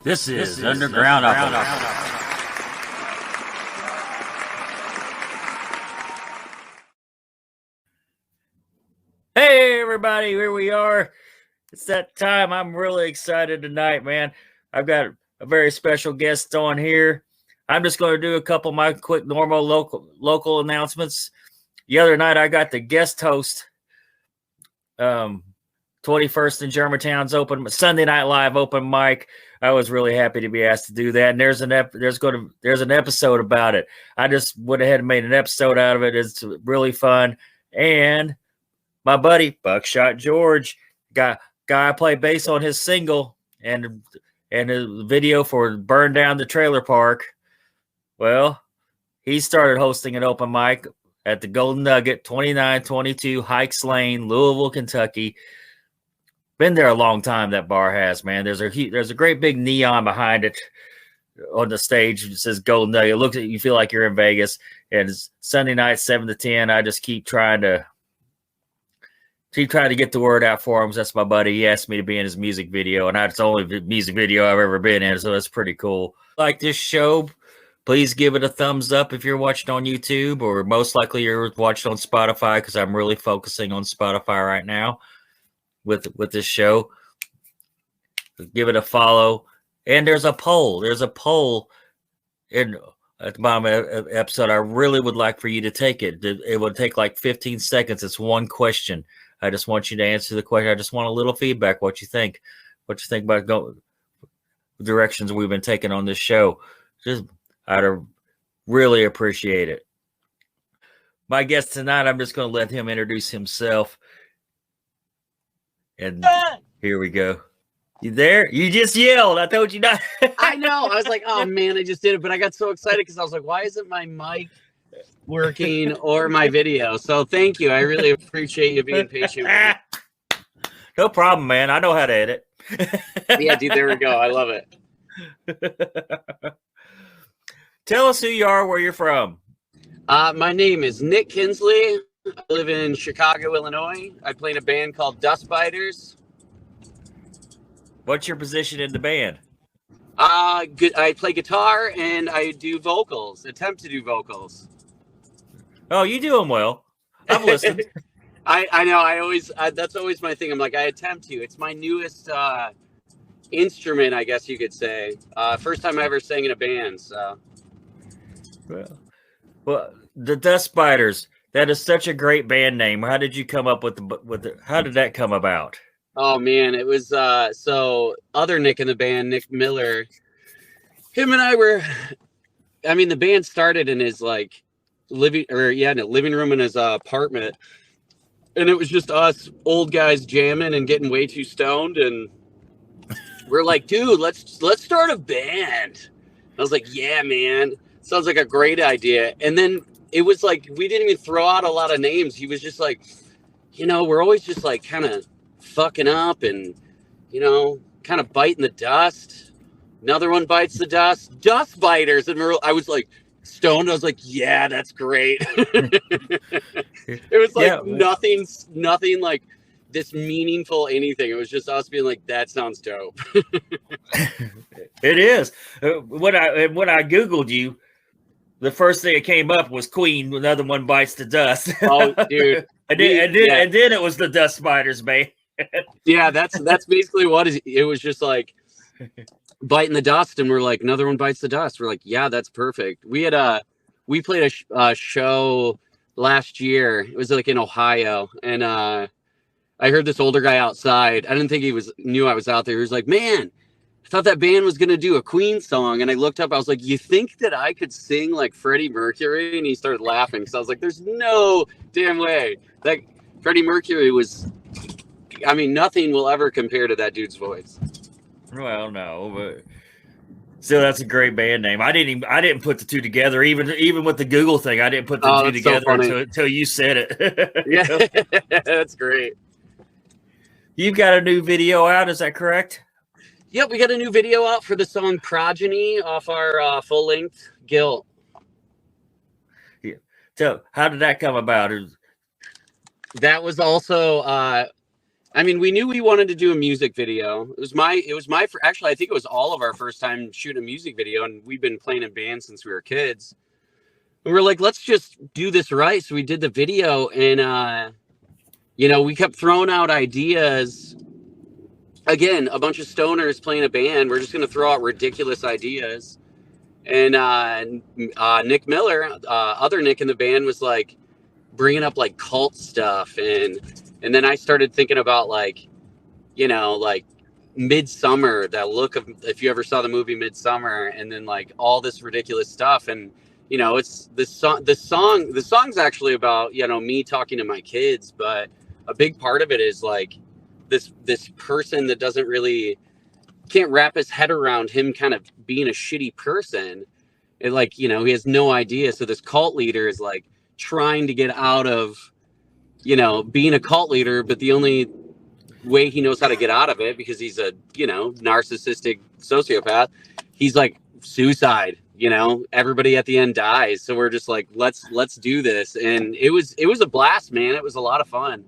This is Underground Opera. Hey, everybody, here we are. It's that time. I'm really excited tonight, man. I've got a very special guest on here. I'm just going to do a couple of my quick, normal local announcements. The other night, I got the guest host, 21st in Germantown's open Sunday Night Live open mic. I was really happy to be asked to do that, and there's an episode about it. I just went ahead and made an episode out of it. It's really fun, and my buddy Buckshot George, guy I play bass on his single and a video for Burn Down the Trailer Park. Well, he started hosting an open mic at the Golden Nugget, 2922 Hikes Lane, Louisville, Kentucky. Been there a long time, that bar has, man. There's a great big neon behind it on the stage. It says Golden Nugget. It looks at you, feel like you're in Vegas. And it's Sunday night, 7 to 10. I just keep trying to get the word out for him. That's my buddy. He asked me to be in his music video, and it's the only music video I've ever been in, so that's pretty cool. Like this show, please give it a thumbs up if you're watching on YouTube, or most likely you're watching on Spotify, because I'm really focusing on Spotify right now with this show. Give it a follow. And there's a poll. There's a poll at the bottom of the episode. I really would like for you to take it. It would take like 15 seconds. It's one question. I just want you to answer the question. I just want a little feedback. What you think about the directions we've been taking on this show. I'd really appreciate it. My guest tonight, I'm just going to let him introduce himself. And here we go. You there? You just yelled. I told you not. I know. I was like, oh, man, I just did it. But I got so excited because I was like, why isn't my mic working or my video? So thank you. I really appreciate you being patient with me. No problem, man. I know how to edit. Yeah, dude, there we go. I love it. Tell us who you are, where you're from. My name is Nick Kinsley. I live in Chicago, Illinois. I play in a band called Dust Biters. What's your position in the band? I play guitar and I do vocals, attempt to do vocals. Oh, you do them well. I've listened. I know. That's always my thing. I'm like, I attempt to. It's my newest instrument, I guess you could say. First time I ever sang in a band. So. Well, the Dust Biters. That is such a great band name. How did you come up with how did that come about? Oh man, it was so other Nick in the band, Nick Miller. Him and I were, the band started in his like living room in his apartment, and it was just us old guys jamming and getting way too stoned, and we're like, dude, let's start a band. I was like, yeah, man, sounds like a great idea. And then it was like we didn't even throw out a lot of names. He was just like, we're always just like kind of fucking up and, kind of biting the dust. Another one bites the dust. Dust Biters. And I was like stoned. I was like, yeah, that's great. It was like nothing like this meaningful anything. It was just us being like, that sounds dope. It is. When I Googled you, the first thing that came up was Queen. Another one bites the dust. Oh, dude. And then it was the Dust Biters, man. Yeah, that's basically what it was. Just like biting the dust, and we're like, another one bites the dust. We're like, yeah, that's perfect. We played a show last year. It was like in Ohio, and I heard this older guy outside. I didn't think he knew I was out there. He was like, man, I thought that band was going to do a Queen song. And I looked up, I was like, you think that I could sing like Freddie Mercury? And he started laughing. So I was like, there's no damn way. That Freddie Mercury was, nothing will ever compare to that dude's voice. Well, no, but still, that's a great band name. I didn't put the two together. Even with the Google thing, I didn't put the two together until you said it. Yeah, that's great. You've got a new video out, is that correct? Yep, we got a new video out for the song Progeny off our full-length Guilt. Yeah. So how did that come about? That was also I mean, we knew we wanted to do a music video. Actually, I think it was all of our first time shooting a music video, and we've been playing in bands since we were kids. And we're like, let's just do this right. So we did the video, and we kept throwing out ideas. Again, a bunch of stoners playing a band. We're just gonna throw out ridiculous ideas. And Nick Miller, other Nick in the band, was like bringing up like cult stuff, and then I started thinking about like Midsummer, that look of, if you ever saw the movie Midsummer, and then like all this ridiculous stuff. And it's the song's actually about me talking to my kids, but a big part of it is like this person that can't wrap his head around him kind of being a shitty person. And like he has no idea. So this cult leader is like trying to get out of being a cult leader, but the only way he knows how to get out of it, because he's a narcissistic sociopath, he's like suicide. Everybody at the end dies. So we're just like, let's do this. And it was a blast, man. It was a lot of fun.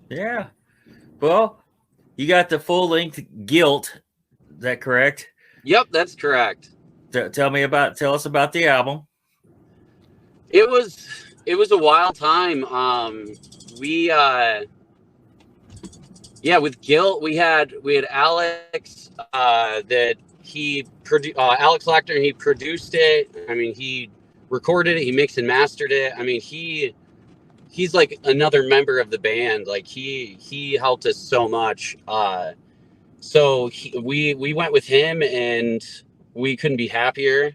Yeah. Well, you got the full-length Guilt. Is that correct? Yep, that's correct. Tell us about the album. It was a wild time. With Guilt, we had Alex that he produced. Alex Lackner, he produced it. I mean, he recorded it, he mixed and mastered it. I mean, he's like another member of the band. Like he helped us so much. So we went with him, and we couldn't be happier.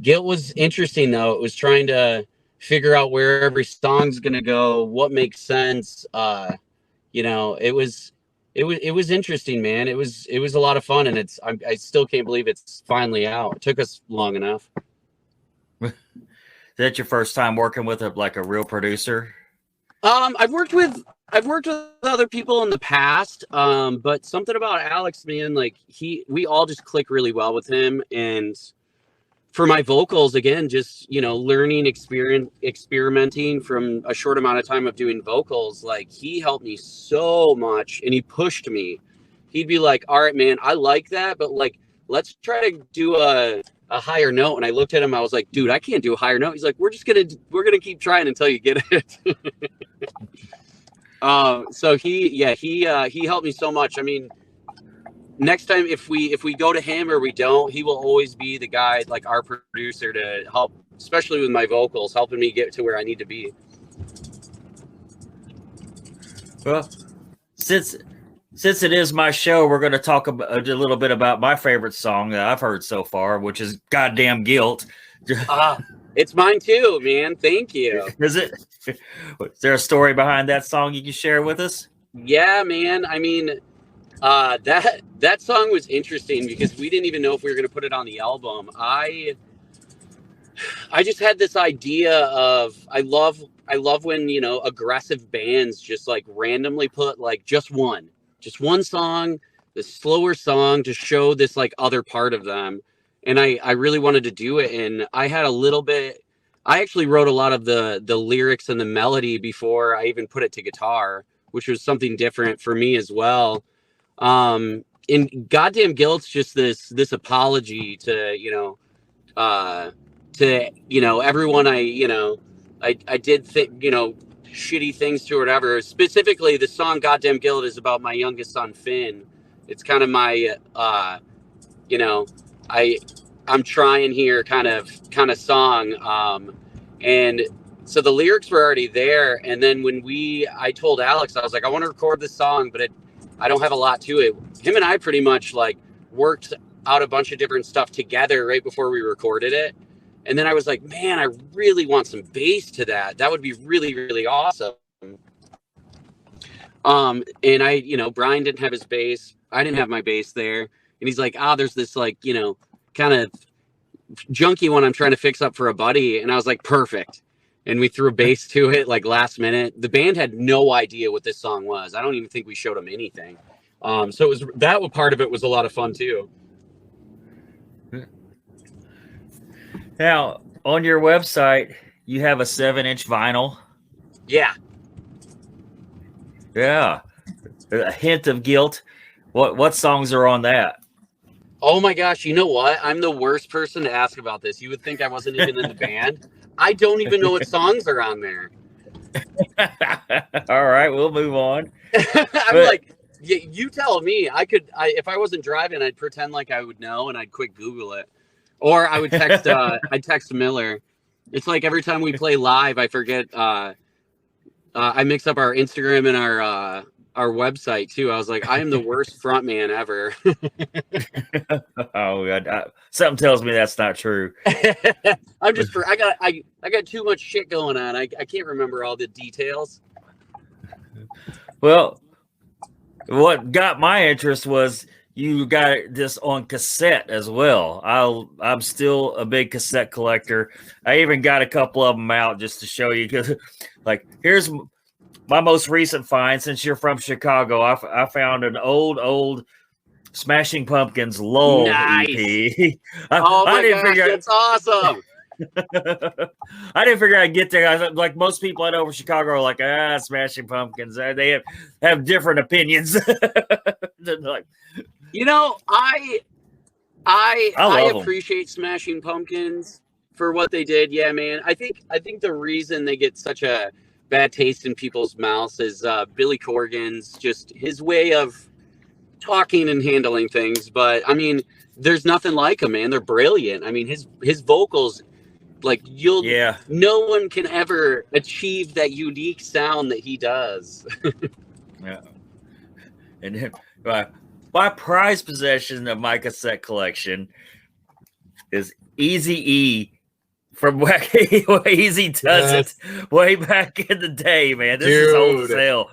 Guilt was interesting though. It was trying to figure out where every song's gonna go, what makes sense. It was interesting, man. It was a lot of fun, and I still can't believe it's finally out. It took us long enough. Is that your first time working with a real producer? I've worked with other people in the past, but something about Alex, man, like we all just click really well with him. And for my vocals, again, just learning, experimenting from a short amount of time of doing vocals, like he helped me so much, and he pushed me. He'd be like, all right, man, I like that, but like let's try to do a higher note. And I looked at him, I was like, dude, I can't do a higher note. He's like, we're gonna keep trying until you get it. So he helped me so much. I mean, next time if we go to him or we don't, he will always be the guy, like our producer, to help, especially with my vocals, helping me get to where I need to be. Well, since it is my show, we're going to talk a little bit about my favorite song that I've heard so far, which is Goddamn Guilt. It's mine too, man. Thank you. Is it? Is there a story behind that song you can share with us? Yeah, man. I mean, that song was interesting because we didn't even know if we were going to put it on the album. I just had this idea of, I love when, aggressive bands just like randomly put like just one song, the slower song, to show this like other part of them. And I really wanted to do it. And I had I actually wrote a lot of the lyrics and the melody before I even put it to guitar, which was something different for me as well. And Goddamn Guilt's just this apology to, everyone I did shitty things to, or whatever. Specifically, the song Goddamn Guilt is about my youngest son, Finn. It's kind of my, I'm trying here kind of song. And so the lyrics were already there. And then when I told Alex, I was like, I want to record this song, but I don't have a lot to it. Him and I pretty much like worked out a bunch of different stuff together right before we recorded it. And then I was like, man, I really want some bass to that. That would be really, really awesome. And Brian didn't have his bass. I didn't have my bass there. And he's like, there's this like, kind of junky one I'm trying to fix up for a buddy. And I was like, perfect. And we threw a bass to it like last minute. The band had no idea what this song was. I don't even think we showed them anything. So part of it was a lot of fun too. Now, on your website, you have a 7-inch vinyl. Yeah. Yeah. A hint of guilt. What songs are on that? Oh my gosh, you know what? I'm the worst person to ask about this. You would think I wasn't even in the band. I don't even know what songs are on there. All right, we'll move on. I'm But like, you tell me. If I wasn't driving, I'd pretend like I would know and I'd quick Google it. Or I would text I'd text Miller. It's like every time we play live, I forget I mix up our Instagram and our website too. I was like, I am the worst front man ever. oh God, something tells me that's not true. I got too much shit going on. I can't remember all the details. Well, what got my interest was you got this on cassette as well. I'm still a big cassette collector. I even got a couple of them out just to show you. Because, like, here's my most recent find. Since you're from Chicago, I found an old Smashing Pumpkins Lull Nice. EP. Oh my I didn't gosh, figure that's awesome. I didn't figure I'd get there. Like most people I know from Chicago are like, Smashing Pumpkins. They have different opinions. Like, You know, I love 'em. appreciate Smashing Pumpkins for what they did. Yeah, man. I think the reason they get such a bad taste in people's mouths is Billy Corgan's just his way of talking and handling things. But I mean, there's nothing like him, man. They're brilliant. I mean, his vocals, like no one can ever achieve that unique sound that he does. Yeah. And then, my prized possession of my cassette collection is Eazy-E from what Easy Does It way back in the day, man. This is old as hell.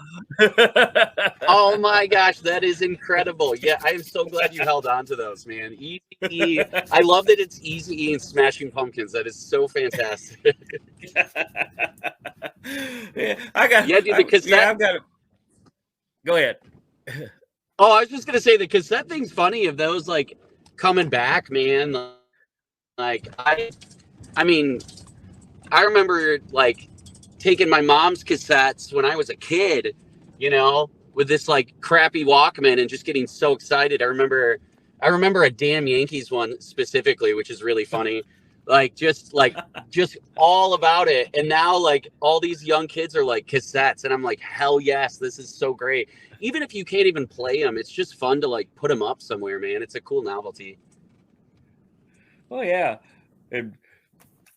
Oh my gosh, that is incredible. Yeah, I am so glad you held on to those, man. Easy-E. I love that it's Eazy-E and Smashing Pumpkins. That is so fantastic. I've got it. Go ahead. Oh, I was just gonna say the cassette thing's funny of those like coming back, man. Like I mean, I remember like taking my mom's cassettes when I was a kid, you know, with this like crappy Walkman and just getting so excited. I remember a Damn Yankees one specifically, which is really funny. Just all about it. And now like all these young kids are like cassettes and I'm like, hell yes, this is so great. Even if you can't even play them, it's just fun to like put them up somewhere, man. It's a cool novelty. Oh yeah. And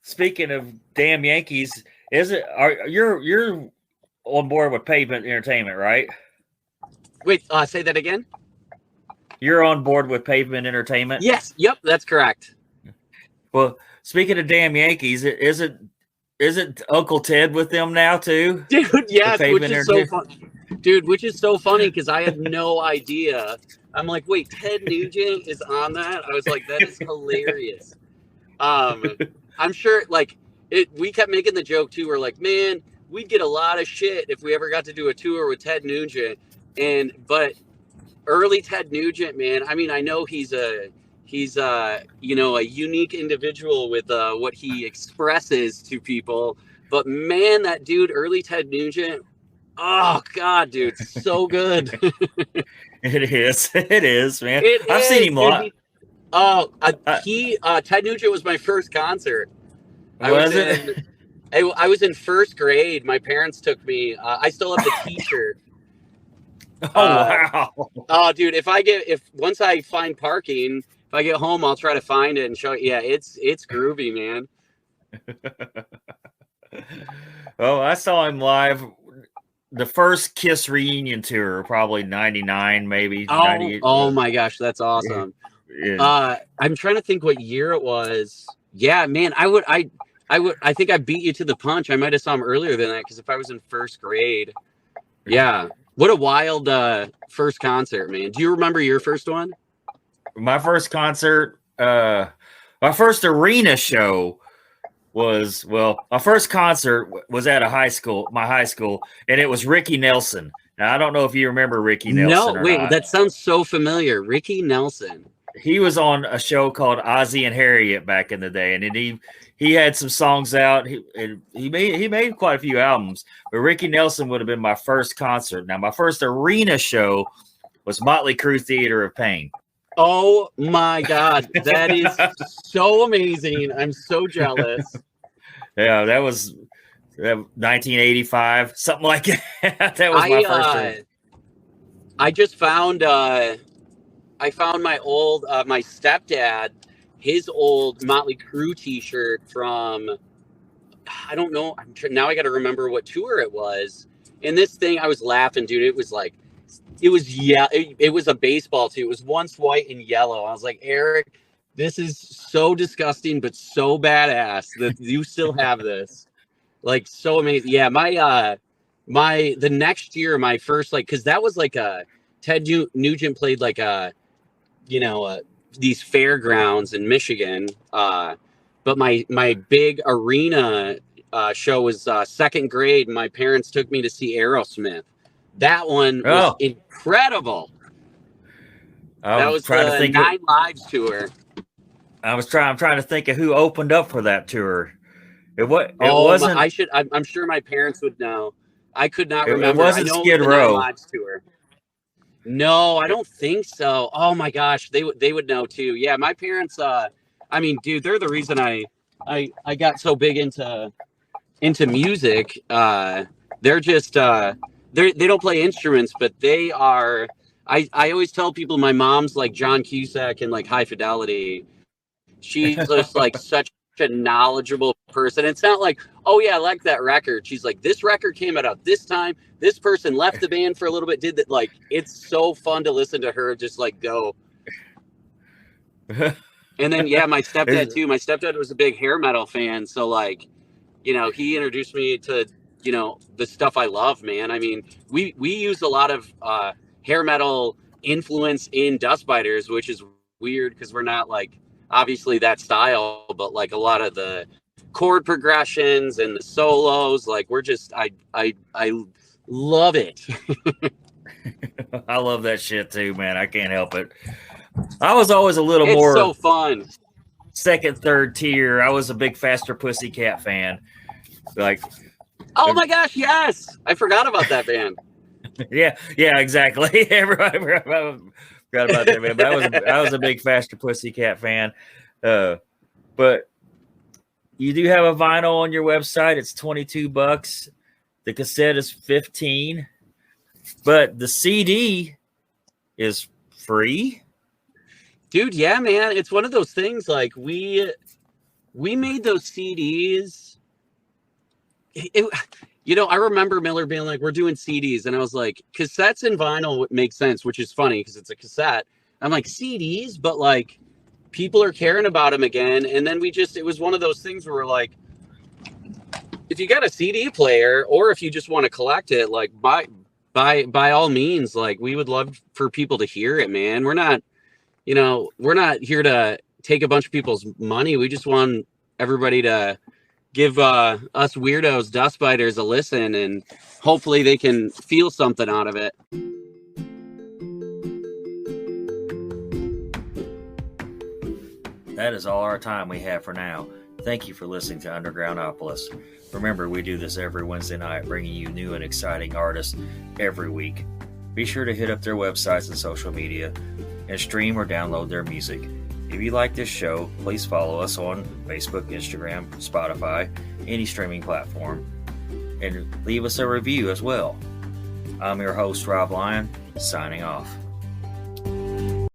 speaking of Damn Yankees, you're on board with Pavement Entertainment, right? Wait, say that again. You're on board with Pavement Entertainment? Yes. Yep, that's correct. Well, speaking of Damn Yankees, is it Uncle Ted with them now too? Dude, yes, which is so funny. Dude, which is so funny because I had no idea. I'm like, wait, Ted Nugent is on that? I was like, that is hilarious. I'm sure like we kept making the joke too. We're like, man, we'd get a lot of shit if we ever got to do a tour with Ted Nugent. But early Ted Nugent, man, I mean, I know he's a unique individual with what he expresses to people, but man, that dude, early Ted Nugent, oh god, dude, so good. It is, man. I've seen him live. Ted Nugent was my first concert. I was in first grade. My parents took me. I still have the T-shirt. Wow. Oh, dude, once I find parking, if I get home, I'll try to find it and show it. Yeah, it's groovy, man. Oh, I saw him live. The first Kiss reunion tour, probably 99, maybe 98. Oh my gosh, that's awesome. Yeah. I'm trying to think what year it was. Yeah, man, I think I beat you to the punch. I might have saw him earlier than that because if I was in first grade. Yeah. What a wild first concert, man. Do you remember your first one? My first concert, my first arena show was my first concert was at my high school, and it was Ricky Nelson. Now I don't know if you remember Ricky Nelson. No, wait, that sounds so familiar. Ricky Nelson. he was on a show called Ozzie and Harriet back in the day, and he had some songs out. He made quite a few albums. But Ricky Nelson would have been my first concert. Now, my first arena show was Motley Crue Theater of Pain. Oh my God, that is so amazing! I'm so jealous. Yeah, that was 1985, something like that. That was my first show. I just found I found my old my stepdad, his old Motley Crue T-shirt from, I don't know. Now I got to remember what tour it was. And this thing, I was laughing, dude. It was like, it was a baseball too. It was once white and yellow. I was like, Eric, this is so disgusting, but so badass that you still have this. Like, so amazing. Yeah, the next year, my first, like, because that was like a Ted Nugent played like a, these fairgrounds in Michigan. But my big arena show was second grade. My parents took me to see Aerosmith. That one was incredible. That was the Nine Lives tour. I'm trying to think of who opened up for that tour. It wasn't. I'm sure my parents would know. I could not remember. It wasn't Skid Row. Nine Lives tour. No, I don't think so. Oh my gosh, they would know too. Yeah, my parents. I mean, dude, they're the reason I got so big into music. They're just they don't play instruments, but they are. I always tell people my mom's like John Cusack and like High Fidelity. She's just like such a knowledgeable person. It's not like, oh yeah, I like that record. She's like, this record came out at this time. This person left the band for a little bit, did that. Like, it's so fun to listen to her just like go. And then, yeah, my stepdad too. My stepdad was a big hair metal fan. So like, he introduced me to, the stuff I love, man. I mean, we use a lot of hair metal influence in Dust Biters, which is weird because we're not like obviously that style, but like a lot of the chord progressions and the solos, like we're just, I love it. I love that shit too, man. I can't help it. I was always a little more so fun. Second, third tier. I was a big Faster Pussycat fan. Like, oh my gosh, yes, I forgot about that band. yeah, exactly. Everybody forgot about that band. But I was a big Faster Pussycat fan. But you do have a vinyl on your website. It's $22. The cassette is $15, but the CD is free. Dude, yeah, man. It's one of those things like we made those CDs. I remember Miller being like, we're doing CDs. And I was like, cassettes and vinyl make sense, which is funny because it's a cassette. I'm like, CDs, but like people are caring about them again. And then it was one of those things where we're like, if you got a CD player or if you just want to collect it, like by all means, like we would love for people to hear it, man. We're not here to take a bunch of people's money. We just want everybody to give us weirdos, Dust Biters, a listen, and hopefully they can feel something out of it. That is all our time we have for now. Thank you for listening to Undergroundopolis. Remember, we do this every Wednesday night, bringing you new and exciting artists every week. Be sure to hit up their websites and social media and stream or download their music. If you like this show, please follow us on Facebook, Instagram, Spotify, any streaming platform, and leave us a review as well. I'm your host, Rob Lyon, signing off.